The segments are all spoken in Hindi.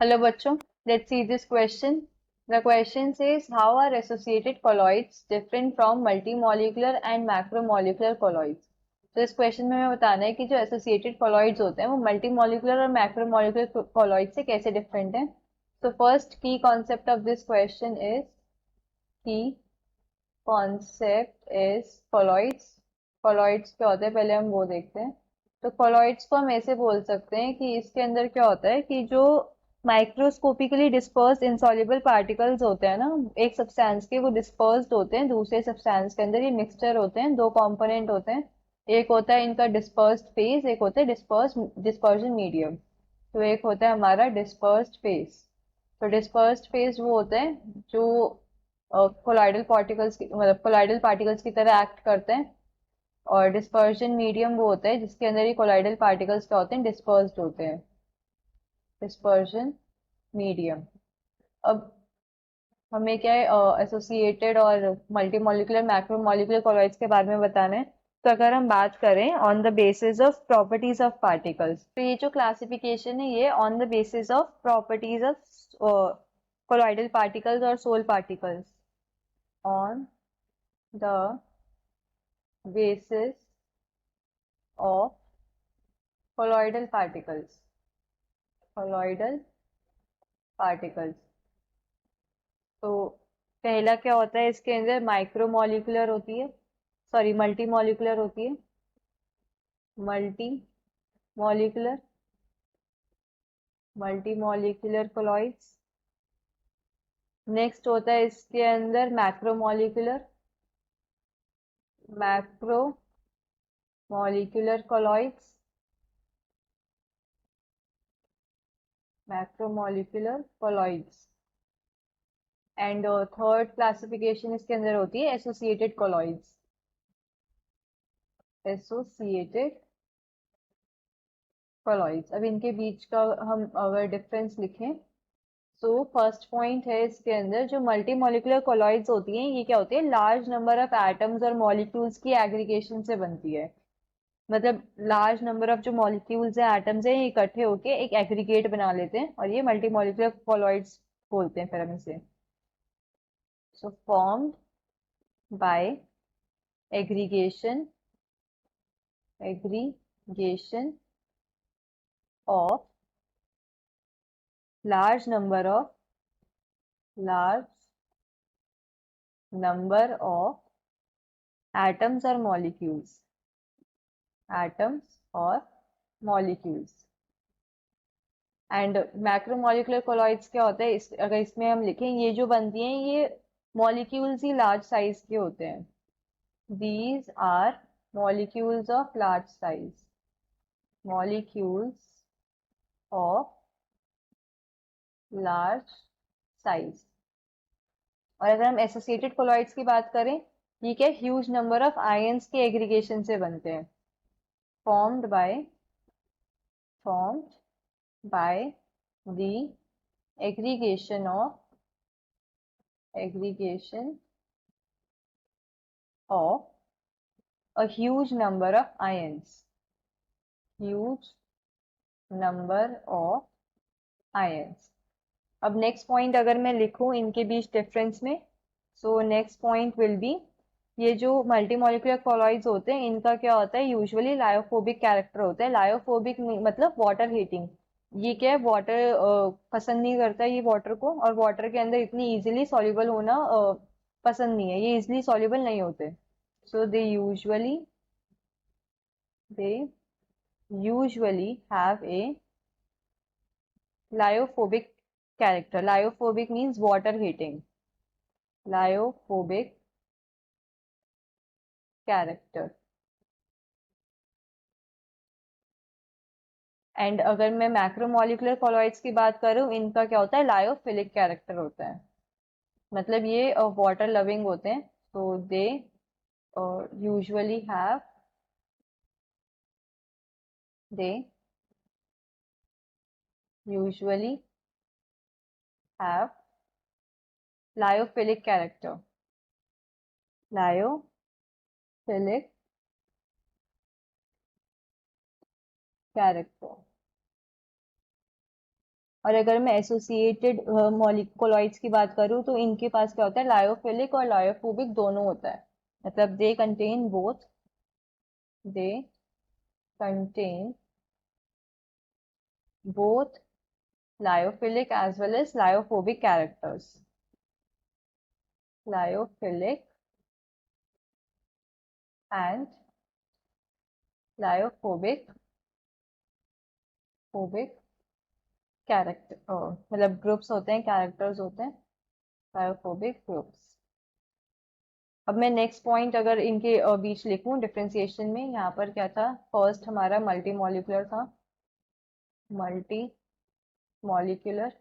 Hello बच्चों, let's see this question. The question says how are associated colloids different from multimolecular and macromolecular colloids? तो इस क्वेश्चन में हमें बताना है कि जो एसोसिएटेड कॉलॉइड्स होते हैं वो मल्टीमोलिकुलर और मैक्रोमोलिकुलर कॉलॉइड से कैसे डिफरेंट हैं. तो फर्स्ट की concept of this question is की कॉन्सेप्ट इज कॉलॉइड्स. कॉलॉइड्स क्या होते हैं पहले हम वो देखते हैं. तो कॉलॉइड्स को हम ऐसे बोल सकते हैं कि इसके अंदर क्या होता है कि जो माइक्रोस्कोपिकली डिस्पर्स्ड इंसॉल्युबल पार्टिकल्स होते हैं ना, एक सब्सटेंस के वो डिस्पर्स्ड होते हैं दूसरे सब्सटेंस के अंदर. ये मिक्सचर होते हैं, दो कंपोनेंट होते हैं. एक होता है इनका डिस्पर्स्ड फेज, एक होता है डिस्पर्जन मीडियम. तो एक होता है हमारा डिस्पर्स्ड फेज. तो डिस्पर्स्ड फेज वो होते हैं जो कोलाइडल पार्टिकल्स की मतलब कोलाइडल पार्टिकल्स की तरह एक्ट करते हैं. और डिस्पर्जन मीडियम वो होता है जिसके अंदर ये कोलाइडल पार्टिकल्स क्या होते हैं, डिस्पर्स्ड होते हैं. Dispersion medium. अब हमें क्या है एसोसिएटेड और मल्टीमोलिकुलर मैक्रोमोलिकुलर कॉलॉइड्स के बारे में बताना है. तो अगर हम बात करें on the basis of properties of particles, तो ये जो क्लासिफिकेशन है ये on the basis of properties of colloidal particles और sol particles. On the basis of colloidal particles. Colloidal particles. तो पहला क्या होता है, इसके अंदर माइक्रोमोलिकुलर होती है, सॉरी मल्टी मॉलिकुलर होती है. Multi molecular. Multi molecular colloids. Next होता है इसके अंदर macromolecular. Macro molecular colloids. Macromolecular colloids. And third classification इसके अंदर होती है एसोसिएटेड कोलॉइड्स. Associated colloids. अब इनके बीच का हम अगर डिफरेंस लिखें, सो फर्स्ट पॉइंट है इसके अंदर जो मल्टी मॉलिकुलर कोलॉइड्स होती हैं ये क्या होती है, लार्ज नंबर ऑफ एटम्स और मॉलिक्यूल्स की एग्रीगेशन से बनती है. मतलब लार्ज नंबर ऑफ जो मॉलिक्यूल्स हैं, एटम्स हैं, ये इकट्ठे होके एक एग्रीगेट बना लेते हैं और ये मल्टी मॉलिकुलर कोलॉइड्स बोलते हैं फिर हम इसे. So formed by aggregation. Aggregation of large number of large number of atoms or molecules. atoms और molecules. एंड मैक्रोमोलिकुलर कोलॉइड्स क्या होता है, अगर इसमें हम लिखें ये जो बनती हैं ये मॉलिक्यूल्स ही लार्ज साइज के होते हैं. These are molecules of large size. Molecules of large size. और अगर हम एसोसिएटेड कोलॉइड्स की बात करें, ये क्या ह्यूज नंबर ऑफ आयंस के एग्रीगेशन से बनते हैं. Formed by formed by the aggregation of a huge number of ions. Huge number of ions. अब नेक्स्ट पॉइंट अगर मैं लिखूं इनके बीच डिफरेंस में, सो नेक्स्ट पॉइंट विल बी ये जो मल्टीमोलिकुलर कॉलॉइड्स होते हैं इनका क्या होता है, यूजुअली लायोफोबिक कैरेक्टर होता है. लायोफोबिक मतलब वाटर हीटिंग. ये क्या है, वाटर पसंद नहीं करता ये वाटर को, और वाटर के अंदर इतनी इजीली सॉल्युबल होना पसंद नहीं है, ये इजीली सॉल्युबल नहीं होते. So they usually have a lyophobic character. Lyophobic means water heating. Lyophobic character. And अगर मैं मैक्रोमोलिकुलर कॉलॉइड्स की बात करूं इनका क्या होता है, लायोफिलिक कैरेक्टर होता है. मतलब ये वाटर लविंग होते हैं. So they usually have they usually have lyophilic character. Lyophilic character. और अगर मैं एसोसिएटेड कोलॉइड्स की बात करूँ तो इनके पास क्या होता है, लायोफिलिक और लायोफोबिक दोनों होता है। मतलब they contain both lyophilic as well as lyophobic characters. Lyophilic and lyophobic phobic character मतलब ग्रुप्स होते हैं, कैरेक्टर्स होते हैं, लायोफोबिक ग्रुप्स। अब मैं नेक्स्ट पॉइंट अगर इनके बीच लिखूं डिफरेंशिएशन में, यहाँ पर क्या था, फर्स्ट हमारा मल्टी मॉलिक्यूलर था, multi molecular,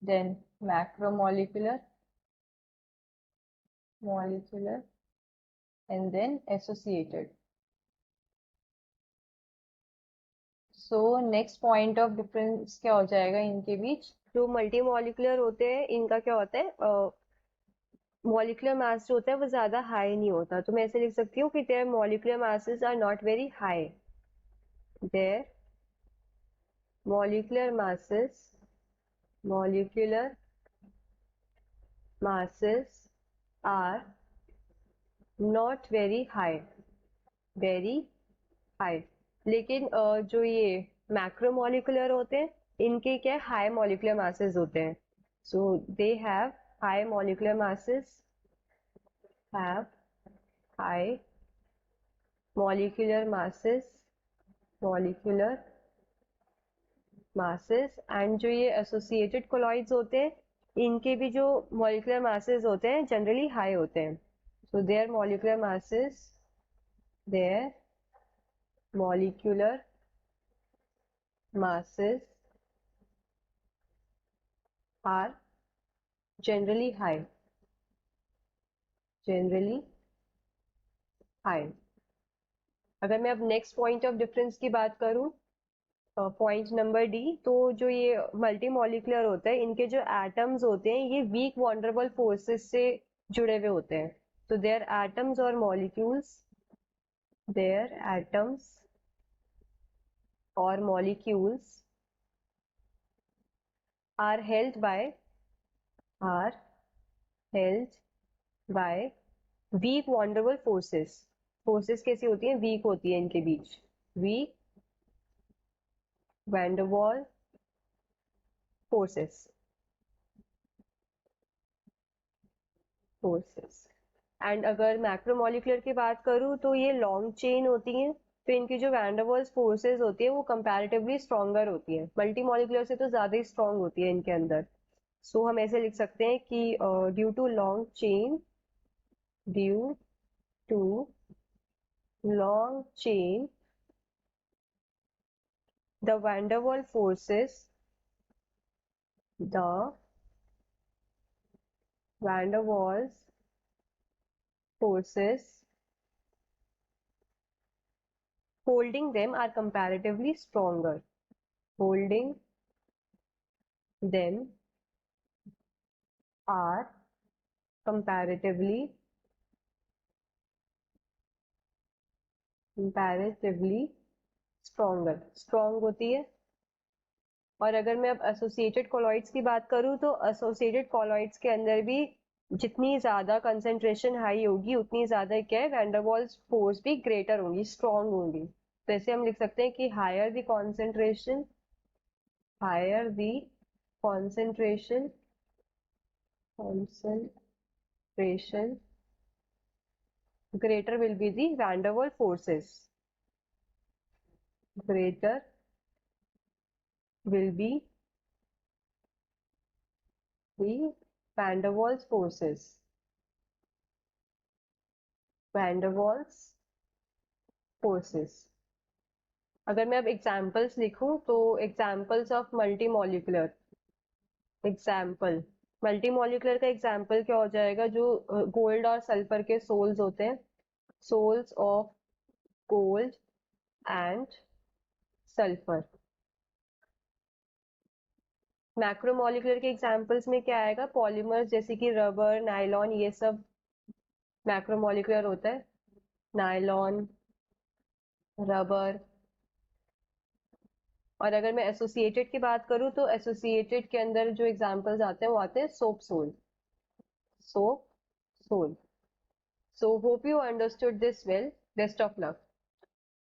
then macromolecular molecular and then associated. So next point of difference क्या हो जाएगा इनके बीच, जो मल्टी मॉलिक्यूलर होते हैं इनका क्या होता है, मॉलिक्यूलर मास जो होता है वो ज्यादा हाई नहीं होता। तो मैं ऐसे लिख सकती हूँ कि their molecular masses are not very high, their molecular masses molecular masses are not very high, very high। लेकिन जो ये मैक्रोमोलिकुलर होते हैं इनके क्या हाई मॉलिक्यूलर मासेस होते हैं। So they have high molecular masses, have high molecular masses, molecular masses. And जो ये एसोसिएटेड कोलॉइड्स होते हैं इनके भी जो मॉलिक्यूलर मासेस होते हैं जनरली हाई होते हैं। So their molecular masses, their molecular masses are generally high, generally high। अगर मैं अब नेक्स्ट पॉइंट ऑफ डिफरेंस की बात करूं, पॉइंट नंबर डी, तो जो ये मल्टी मॉलिक्यूलर होता है इनके जो एटम्स होते हैं ये वीक वॉन्डरेबल फोर्सेस से जुड़े हुए होते हैं। तो देयर एटम्स और मॉलिक्यूल्स, देयर एटम्स और molecules are held by, are held by weak van der Waals forces. Forces कैसी होती हैं, वीक होती है इनके बीच, weak van der Waals forces, forces. And अगर मैक्रोमोलिकुलर की बात करूं तो ये लॉन्ग चेन होती हैं, तो इनकी जो वैंडरवॉल्स फोर्सेस होती है वो कंपैरेटिवली स्ट्रॉन्गर होती है, मल्टीमोलिकुलर से तो ज्यादा ही स्ट्रॉन्ग होती है इनके अंदर। सो हम ऐसे लिख सकते हैं कि due to long chain, due to long chain the van der Waals forces, the van der Waals forces holding them are comparatively stronger, holding them are comparatively stronger, strong होती है। और अगर मैं अब एसोसिएटेड कोलॉइड्स की बात करूं तो एसोसिएटेड कोलॉइड्स के अंदर भी जितनी ज्यादा कंसेंट्रेशन हाई होगी उतनी ज्यादा क्या है, वैन डर वाल्स फोर्स भी ग्रेटर होंगी, स्ट्रॉन्ग होंगी। तो ऐसे हम लिख सकते हैं कि higher the concentration, higher the concentration, concentration, greater will be the van der Waals forces, greater will be the van der Waals forces, van der Waals forces। अगर मैं अब एग्जाम्पल्स लिखूं तो examples of multi molecular, example multi molecular का एग्जाम्पल क्या हो जाएगा, जो गोल्ड और सल्फर के सोल्स होते हैं, sols of gold and sulphur. Macromolecular के एग्जांपल्स में क्या आएगा, पॉलीमर्स जैसे कि रबर, नायलॉन, ये सब मैक्रोमोलिकुलर होता है, नायलॉन, रबर, और अगर मैं एसोसिएटेड की बात करूँ तो एसोसिएटेड के अंदर जो एग्जांपल्स आते हैं वो आते हैं soap sol, soap sol. So hope you understood this well, best of luck.